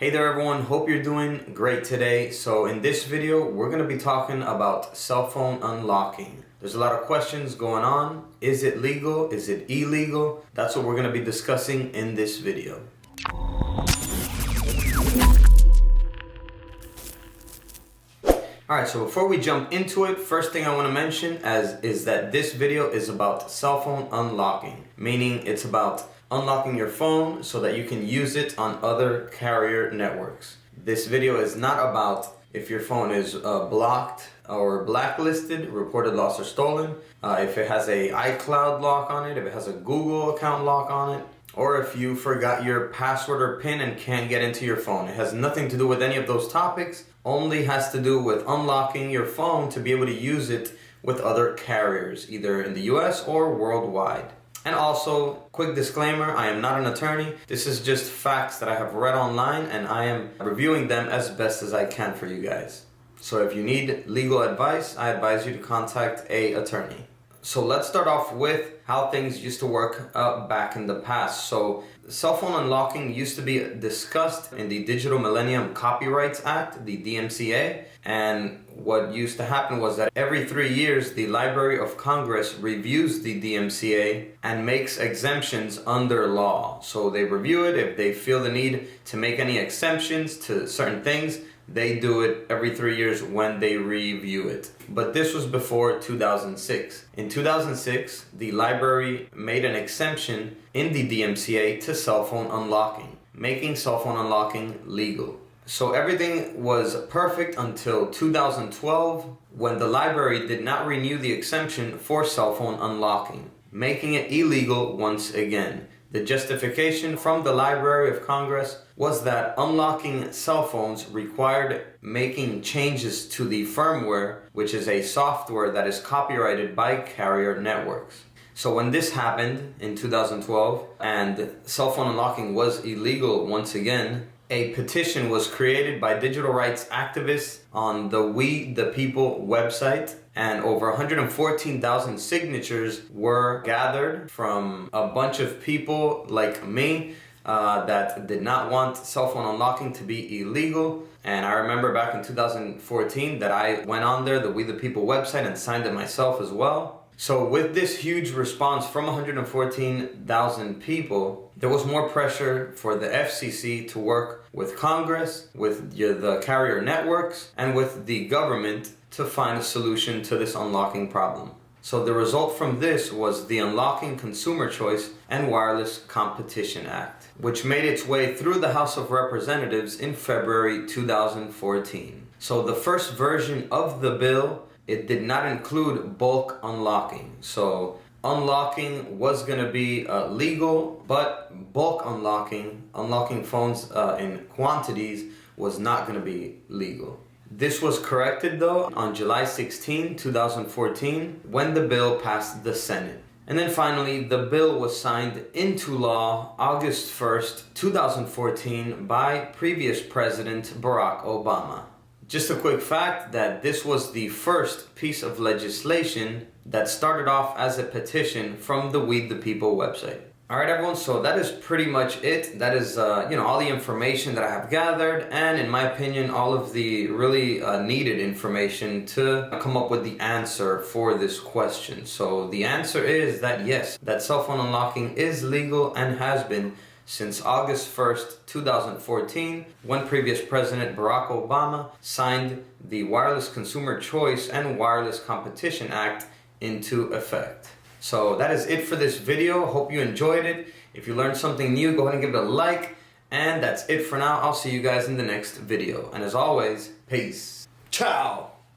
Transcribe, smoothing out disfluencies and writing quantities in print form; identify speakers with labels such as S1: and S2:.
S1: Hey there everyone, hope you're doing great today. So in this video, we're going to be talking about cell phone unlocking. There's a lot of questions going on. Is it legal? Is it illegal? That's what we're going to be discussing in this video. Alright, so before we jump into it, first thing I want to mention is that this video is about cell phone unlocking, meaning it's about unlocking your phone so that you can use it on other carrier networks. This video is not about if your phone is blocked or blacklisted, reported lost or stolen, if it has a iCloud lock on it, if it has a Google account lock on it, or if you forgot your password or PIN and can't get into your phone. It has nothing to do with any of those topics, only has to do with unlocking your phone to be able to use it with other carriers, either in the US or worldwide. And also, quick disclaimer, I am not an attorney. This is just facts that I have read online and I am reviewing them as best as I can for you guys. So if you need legal advice, I advise you to contact an attorney. So let's start off with how things used to work back in the past. So cell phone unlocking used to be discussed in the Digital Millennium Copyrights Act, the DMCA. And what used to happen was that every 3 years, the Library of Congress reviews the DMCA and makes exemptions under law. So they review it. If they feel the need to make any exemptions to certain things, they do it every 3 years when they review it. But this was before 2006. In 2006, the library made an exemption in the DMCA to cell phone unlocking, making cell phone unlocking legal. So everything was perfect until 2012, when the library did not renew the exemption for cell phone unlocking, making it illegal once again. The justification from the Library of Congress was that unlocking cell phones required making changes to the firmware, which is a software that is copyrighted by carrier networks. So when this happened in 2012 and cell phone unlocking was illegal once again, a petition was created by digital rights activists on the We the People website, and over 114,000 signatures were gathered from a bunch of people like me that did not want cell phone unlocking to be illegal. And I remember back in 2014 that I went on there, the We the People website, and signed it myself as well. So with this huge response from 114,000 people, there was more pressure for the FCC to work with Congress, with the carrier networks, and with the government to find a solution to this unlocking problem. So the result from this was the Unlocking Consumer Choice and Wireless Competition Act, which made its way through the House of Representatives in February 2014. So the first version of the bill, it did not include bulk unlocking. So unlocking was going to be legal, but bulk unlocking phones in quantities, was not going to be legal. This was corrected though on July 16, 2014, when the bill passed the Senate. And then finally, the bill was signed into law August 1st, 2014 by previous President Barack Obama. Just a quick fact that this was the first piece of legislation that started off as a petition from the We the People website. Alright everyone, so that is pretty much it. That is all the information that I have gathered, and in my opinion all of the really needed information to come up with the answer for this question. So the answer is that yes, that cell phone unlocking is legal and has been since August 1st, 2014, when previous President Barack Obama signed the Wireless Consumer Choice and Wireless Competition Act into effect. So that is it for this video. Hope you enjoyed it. If you learned something new, go ahead and give it a like. And that's it for now. I'll see you guys in the next video. And as always, peace. Ciao!